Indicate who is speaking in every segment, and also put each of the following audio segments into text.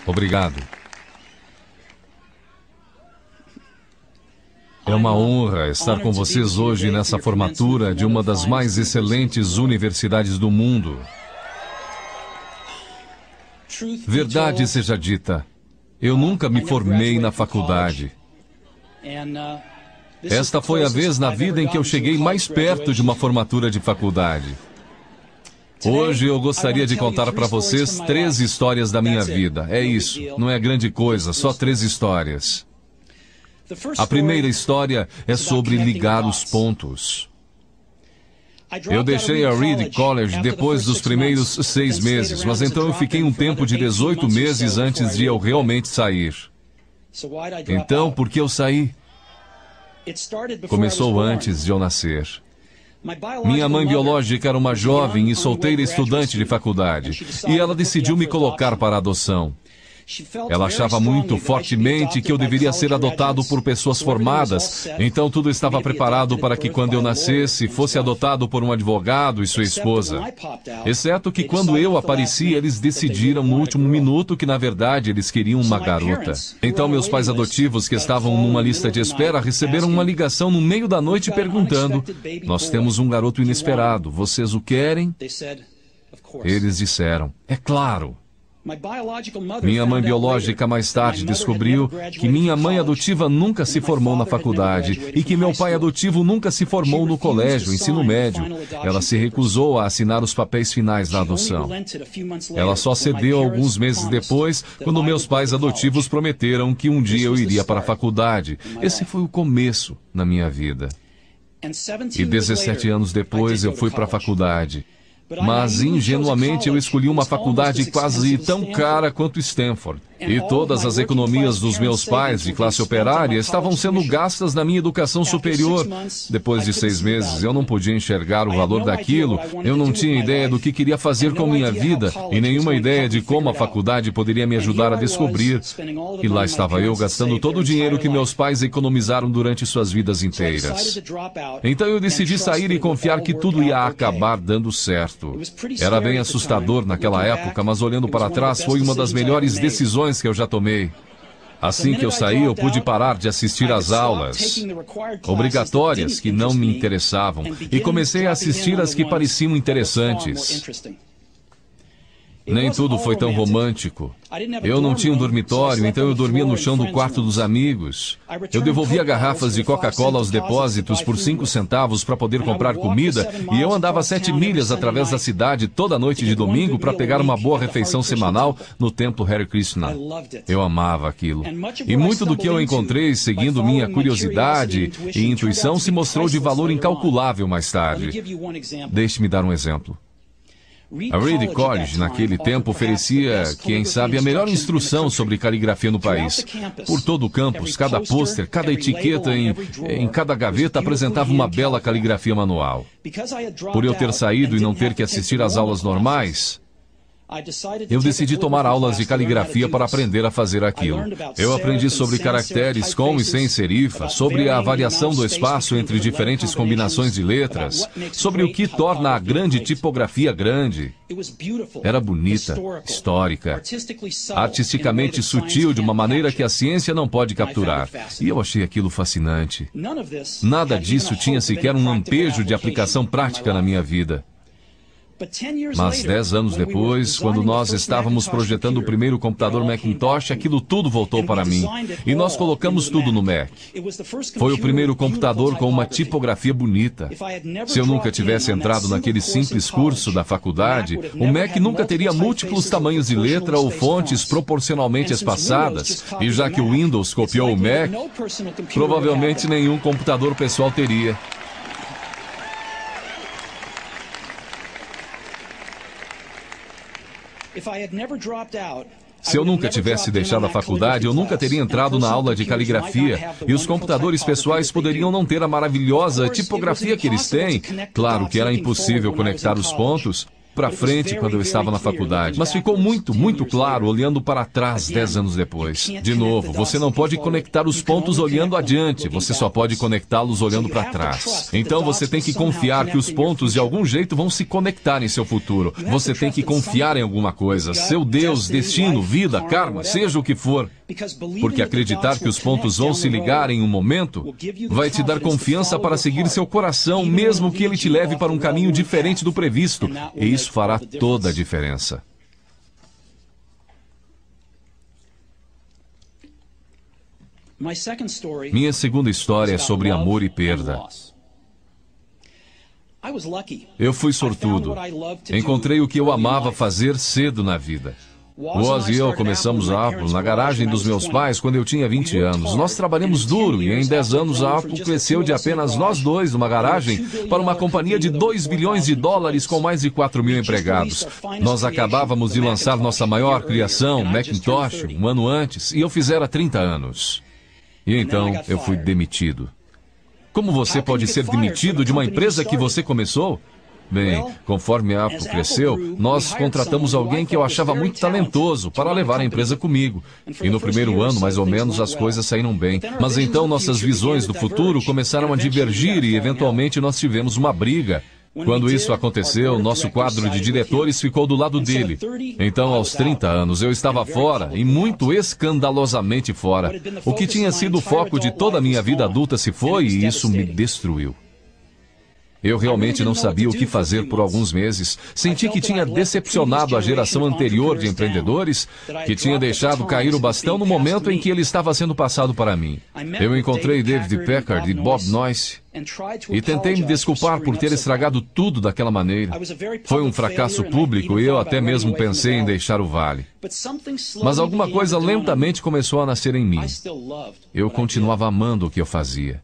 Speaker 1: Obrigado. É uma honra estar com vocês hoje nessa formatura de uma das mais excelentes universidades do mundo. Verdade seja dita, eu nunca me formei na faculdade. Esta foi a vez na vida em que eu cheguei mais perto de uma formatura de faculdade. Hoje eu gostaria de contar para vocês 3 histórias da minha vida. É isso, não é grande coisa, só 3 histórias. A primeira história é sobre ligar os pontos. Eu deixei a Reed College depois dos primeiros 6 meses, mas então eu fiquei um tempo de 18 meses antes de eu realmente sair. Então, por que eu saí? Começou antes de eu nascer. Minha mãe biológica era uma jovem e solteira estudante de faculdade, e ela decidiu me colocar para adoção. Ela achava muito fortemente que eu deveria ser adotado por pessoas formadas, então tudo estava preparado para que quando eu nascesse, fosse adotado por um advogado e sua esposa. Exceto que quando eu apareci, eles decidiram no último minuto que na verdade eles queriam uma garota. Então meus pais adotivos, que estavam numa lista de espera, receberam uma ligação no meio da noite perguntando: "Nós temos um garoto inesperado, vocês o querem?" Eles disseram: "É claro." Minha mãe biológica mais tarde descobriu que minha mãe adotiva nunca se formou na faculdade e que meu pai adotivo nunca se formou no colégio, ensino médio. Ela se recusou a assinar os papéis finais da adoção. Ela só cedeu alguns meses depois, quando meus pais adotivos prometeram que um dia eu iria para a faculdade. Esse foi o começo na minha vida. E 17 anos depois eu fui para a faculdade. Mas, ingenuamente, eu escolhi uma faculdade quase tão cara quanto Stanford. E todas as economias dos meus pais de classe operária estavam sendo gastas na minha educação superior. Depois de 6 meses, eu não podia enxergar o valor daquilo, eu não tinha ideia do que queria fazer com minha vida e nenhuma ideia de como a faculdade poderia me ajudar a descobrir. E lá estava eu gastando todo o dinheiro que meus pais economizaram durante suas vidas inteiras. Então eu decidi sair e confiar que tudo ia acabar dando certo. Era bem assustador naquela época, mas olhando para trás foi uma das melhores decisões que eu já tomei. Assim que eu saí, eu pude parar de assistir às aulas obrigatórias que não me interessavam e comecei a assistir às que pareciam interessantes. Nem tudo foi tão romântico. Eu não tinha um dormitório, então eu dormia no chão do quarto dos amigos. Eu devolvia garrafas de Coca-Cola aos depósitos por 5 centavos para poder comprar comida, e eu andava 7 milhas através da cidade toda noite de domingo para pegar uma boa refeição semanal no templo Hare Krishna. Eu amava aquilo. E muito do que eu encontrei seguindo minha curiosidade e intuição se mostrou de valor incalculável mais tarde. Deixe-me dar um exemplo. A Reed College, naquele tempo, oferecia, quem sabe, a melhor instrução sobre caligrafia no país. Por todo o campus, cada pôster, cada etiqueta em cada gaveta apresentava uma bela caligrafia manual. Por eu ter saído e não ter que assistir às aulas normais, eu decidi tomar aulas de caligrafia para aprender a fazer aquilo. Eu aprendi sobre caracteres com e sem serifa, sobre a variação do espaço entre diferentes combinações de letras, sobre o que torna a grande tipografia grande. Era bonita, histórica, artisticamente sutil de uma maneira que a ciência não pode capturar. E eu achei aquilo fascinante. Nada disso tinha sequer um lampejo de aplicação prática na minha vida. Mas 10 anos depois, quando nós estávamos projetando o primeiro computador Macintosh, aquilo tudo voltou para mim. E nós colocamos tudo no Mac. Foi o primeiro computador com uma tipografia bonita. Se eu nunca tivesse entrado naquele simples curso da faculdade, o Mac nunca teria múltiplos tamanhos de letra ou fontes proporcionalmente espaçadas. E já que o Windows copiou o Mac, provavelmente nenhum computador pessoal teria. Se eu nunca tivesse deixado a faculdade, eu nunca teria entrado na aula de caligrafia, e os computadores pessoais poderiam não ter a maravilhosa tipografia que eles têm. Claro que era impossível conectar os pontos. para frente quando eu estava na faculdade, mas ficou muito claro olhando para trás 10 anos depois. De novo, você não pode conectar os pontos olhando adiante, você só pode conectá-los olhando para trás. Então você tem que confiar que os pontos de algum jeito vão se conectar em seu futuro. Você tem que confiar em alguma coisa, seu Deus, destino, vida, karma, seja o que for. Porque acreditar que os pontos vão se ligar em um momento vai te dar confiança para seguir seu coração, mesmo que ele te leve para um caminho diferente do previsto. E isso fará toda a diferença. Minha segunda história é sobre amor e perda. Eu fui sortudo. Encontrei o que eu amava fazer cedo na vida. Woz e eu começamos a Apple na garagem dos meus pais quando eu tinha 20 anos. Nós trabalhamos duro e em 10 anos a Apple cresceu de apenas nós dois numa garagem para uma companhia de $2 bilhões com mais de 4 mil empregados. Nós acabávamos de lançar nossa maior criação, Macintosh, um ano antes, e eu fizera 30 anos. E então eu fui demitido. Como você pode ser demitido de uma empresa que você começou? Bem, conforme a Apple cresceu, nós contratamos alguém que eu achava muito talentoso para levar a empresa comigo. E no primeiro ano, mais ou menos, as coisas saíram bem. Mas então nossas visões do futuro começaram a divergir e, eventualmente, nós tivemos uma briga. Quando isso aconteceu, nosso quadro de diretores ficou do lado dele. Então, aos 30 anos, eu estava fora, e muito escandalosamente fora. O que tinha sido o foco de toda a minha vida adulta se foi, e isso me destruiu. Eu realmente não sabia o que fazer por alguns meses. Senti que tinha decepcionado a geração anterior de empreendedores, que tinha deixado cair o bastão no momento em que ele estava sendo passado para mim. Eu encontrei David Packard e Bob Noyce e tentei me desculpar por ter estragado tudo daquela maneira. Foi um fracasso público e eu até mesmo pensei em deixar o vale. Mas alguma coisa lentamente começou a nascer em mim. Eu continuava amando o que eu fazia.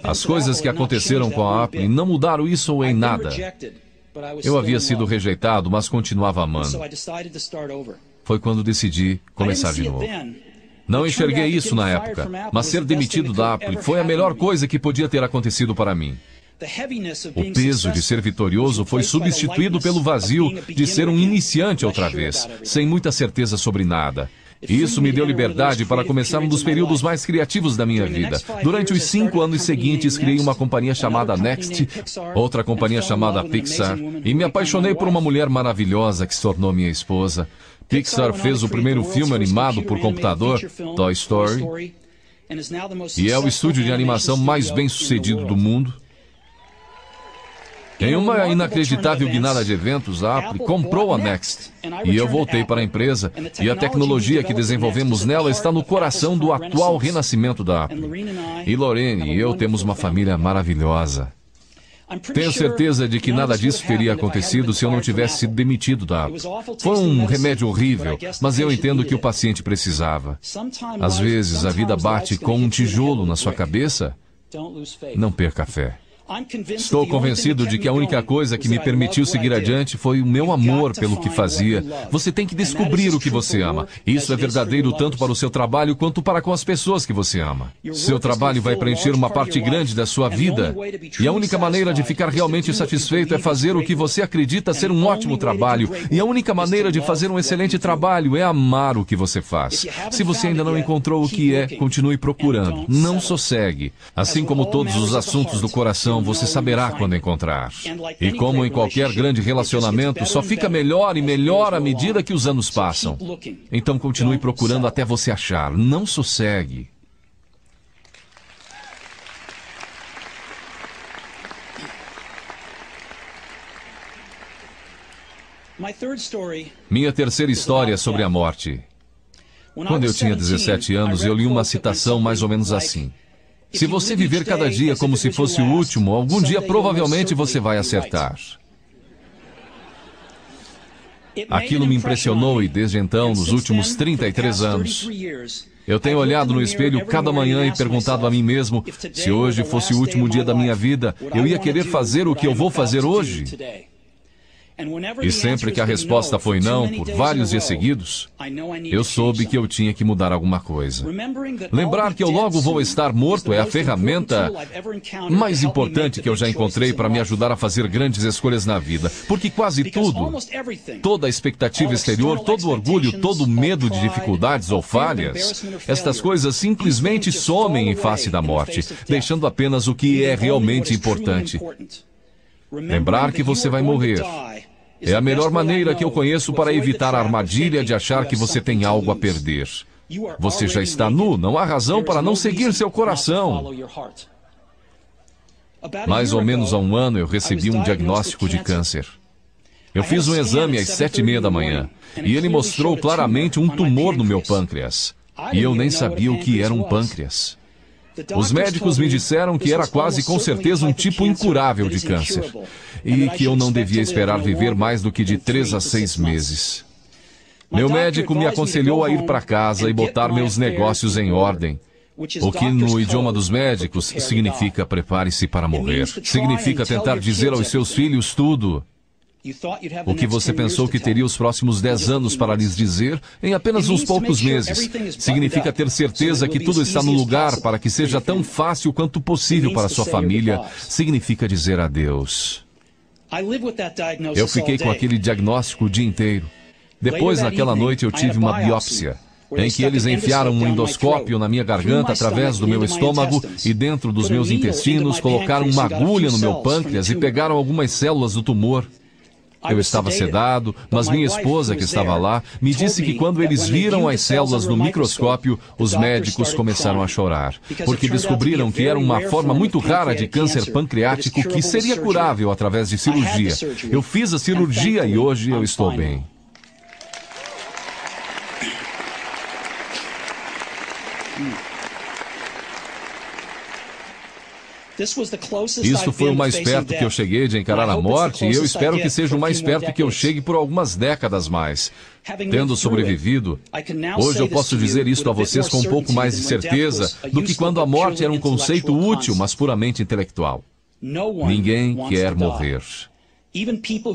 Speaker 1: As coisas que aconteceram com a Apple não mudaram isso em nada. Eu havia sido rejeitado, mas continuava amando. Foi quando decidi começar de novo. Não enxerguei isso na época, mas ser demitido da Apple foi a melhor coisa que podia ter acontecido para mim. O peso de ser vitorioso foi substituído pelo vazio de ser um iniciante outra vez, sem muita certeza sobre nada. E isso me deu liberdade para começar um dos períodos mais criativos da minha vida. Durante os 5 anos seguintes, criei uma companhia chamada Next, outra companhia chamada Pixar, e me apaixonei por uma mulher maravilhosa que se tornou minha esposa. Pixar fez o primeiro filme animado por computador, Toy Story, e é o estúdio de animação mais bem-sucedido do mundo. Em uma inacreditável guinada de eventos, a Apple comprou a Next. E eu voltei para a empresa, e a tecnologia que desenvolvemos nela está no coração do atual renascimento da Apple. E Lorraine e eu temos uma família maravilhosa. Tenho certeza de que nada disso teria acontecido se eu não tivesse sido demitido da Apple. Foi um remédio horrível, mas eu entendo que o paciente precisava. Às vezes a vida bate com um tijolo na sua cabeça. Não perca a fé. Estou convencido de que a única coisa que me permitiu seguir adiante foi o meu amor pelo que fazia. Você tem que descobrir o que você ama. Isso é verdadeiro tanto para o seu trabalho quanto para com as pessoas que você ama. Seu trabalho vai preencher uma parte grande da sua vida. E a única maneira de ficar realmente satisfeito é fazer o que você acredita ser um ótimo trabalho. E a única maneira de fazer um excelente trabalho é amar o que você faz. Se você ainda não encontrou o que é, continue procurando. Não sossegue. Assim como todos os assuntos do coração, você saberá quando encontrar. E como em qualquer grande relacionamento, só fica melhor e melhor à medida que os anos passam. Então continue procurando até você achar. Não sossegue. Minha terceira história é sobre a morte. Quando eu tinha 17 anos, eu li uma citação mais ou menos assim: se você viver cada dia como se fosse o último, algum dia provavelmente você vai acertar. Aquilo me impressionou e desde então, nos últimos 33 anos, eu tenho olhado no espelho cada manhã e perguntado a mim mesmo, se hoje fosse o último dia da minha vida, eu ia querer fazer o que eu vou fazer hoje? E sempre que a resposta foi não, por vários dias seguidos, eu soube que eu tinha que mudar alguma coisa. Lembrar que eu logo vou estar morto é a ferramenta mais importante que eu já encontrei para me ajudar a fazer grandes escolhas na vida. Porque quase tudo, toda a expectativa exterior, todo o orgulho, todo o medo de dificuldades ou falhas, estas coisas simplesmente somem em face da morte, deixando apenas o que é realmente importante. Lembrar que você vai morrer é a melhor maneira que eu conheço para evitar a armadilha de achar que você tem algo a perder. Você já está nu, não há razão para não seguir seu coração. Mais ou menos há um ano eu recebi um diagnóstico de câncer. Eu fiz um exame às 7h30 da manhã e ele mostrou claramente um tumor no meu pâncreas. E eu nem sabia o que era um pâncreas. Os médicos me disseram que era quase com certeza um tipo incurável de câncer e que eu não devia esperar viver mais do que de 3 a 6 meses. Meu médico me aconselhou a ir para casa e botar meus negócios em ordem, o que no idioma dos médicos significa prepare-se para morrer. Significa tentar dizer aos seus filhos tudo o que você pensou que teria os próximos 10 anos para lhes dizer em apenas uns poucos meses. Significa ter certeza que tudo está no lugar para que seja tão fácil quanto possível para sua família. Significa dizer adeus. Eu fiquei com aquele diagnóstico o dia inteiro. Depois, naquela noite, eu tive uma biópsia, em que eles enfiaram um endoscópio na minha garganta através do meu estômago e dentro dos meus intestinos, colocaram uma agulha no meu pâncreas e pegaram algumas células do tumor. Eu estava sedado, mas minha esposa, que estava lá, me disse que quando eles viram as células no microscópio, os médicos começaram a chorar, porque descobriram que era uma forma muito rara de câncer pancreático que seria curável através de cirurgia. Eu fiz a cirurgia e hoje eu estou bem. Isso foi o mais perto que eu cheguei de encarar a morte, e eu espero que seja o mais perto que eu chegue por algumas décadas mais. Tendo sobrevivido, hoje eu posso dizer isto a vocês com um pouco mais de certeza do que quando a morte era um conceito útil, mas puramente intelectual. Ninguém quer morrer.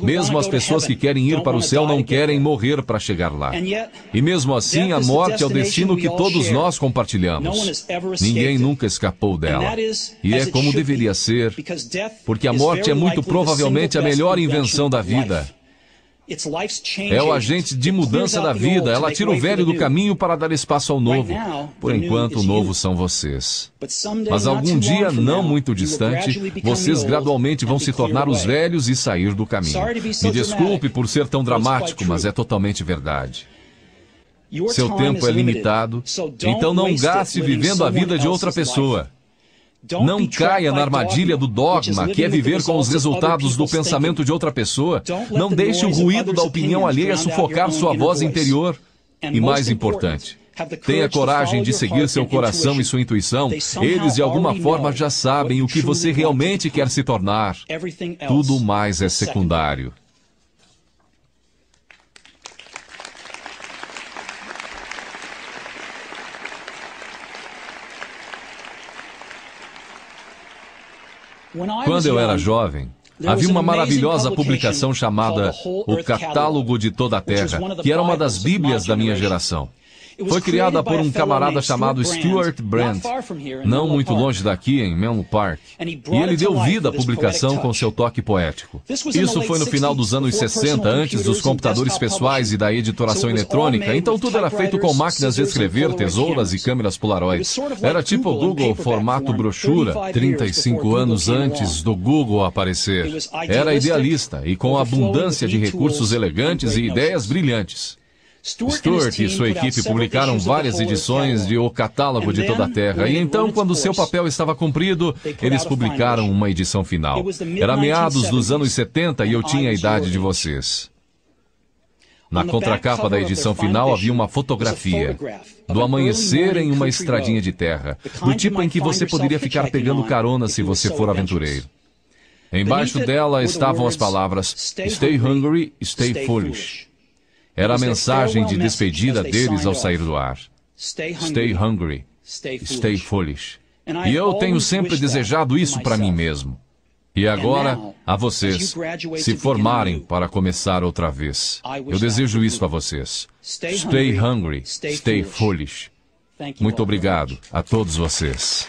Speaker 1: Mesmo as pessoas que querem ir para o céu não querem morrer para chegar lá. E mesmo assim, a morte é o destino que todos nós compartilhamos. Ninguém nunca escapou dela. E é como deveria ser, porque a morte é muito provavelmente a melhor invenção da vida. É o agente de mudança da vida. Ela tira o velho do caminho para dar espaço ao novo. Por enquanto, o novo são vocês. Mas algum dia, não muito distante, vocês gradualmente vão se tornar os velhos e sair do caminho. Me desculpe por ser tão dramático, mas é totalmente verdade. Seu tempo é limitado, então não gaste vivendo a vida de outra pessoa. Não caia na armadilha do dogma, que é viver com os resultados do pensamento de outra pessoa. Não deixe o ruído da opinião alheia sufocar sua voz interior. E mais importante, tenha coragem de seguir seu coração e sua intuição. Eles, de alguma forma, já sabem o que você realmente quer se tornar. Tudo mais é secundário. Quando eu era jovem, havia uma maravilhosa publicação chamada O Catálogo de Toda a Terra, que era uma das Bíblias da minha geração. Foi criada por um camarada chamado Stuart Brand, não muito longe daqui, em Menlo Park. E ele deu vida à publicação com seu toque poético. Isso foi no final dos anos 60, antes dos computadores pessoais e da editoração eletrônica, então tudo era feito com máquinas de escrever, tesouras e câmeras Polaroid. Era tipo o Google formato brochura, 35 anos antes do Google aparecer. Era idealista e com abundância de recursos elegantes e ideias brilhantes. Stuart e sua equipe publicaram várias edições de O Catálogo de Toda a Terra, e então, quando seu papel estava cumprido, eles publicaram uma edição final. Era meados dos anos 70 e eu tinha a idade de vocês. Na contracapa da edição final havia uma fotografia do amanhecer em uma estradinha de terra, do tipo em que você poderia ficar pegando carona se você for aventureiro. Embaixo dela estavam as palavras Stay hungry, stay foolish. Era a mensagem de despedida deles ao sair do ar. Stay hungry, stay foolish. E eu tenho sempre desejado isso para mim mesmo. E agora, a vocês, se formarem para começar outra vez. Eu desejo isso a vocês. Stay hungry, stay foolish. Muito obrigado a todos vocês.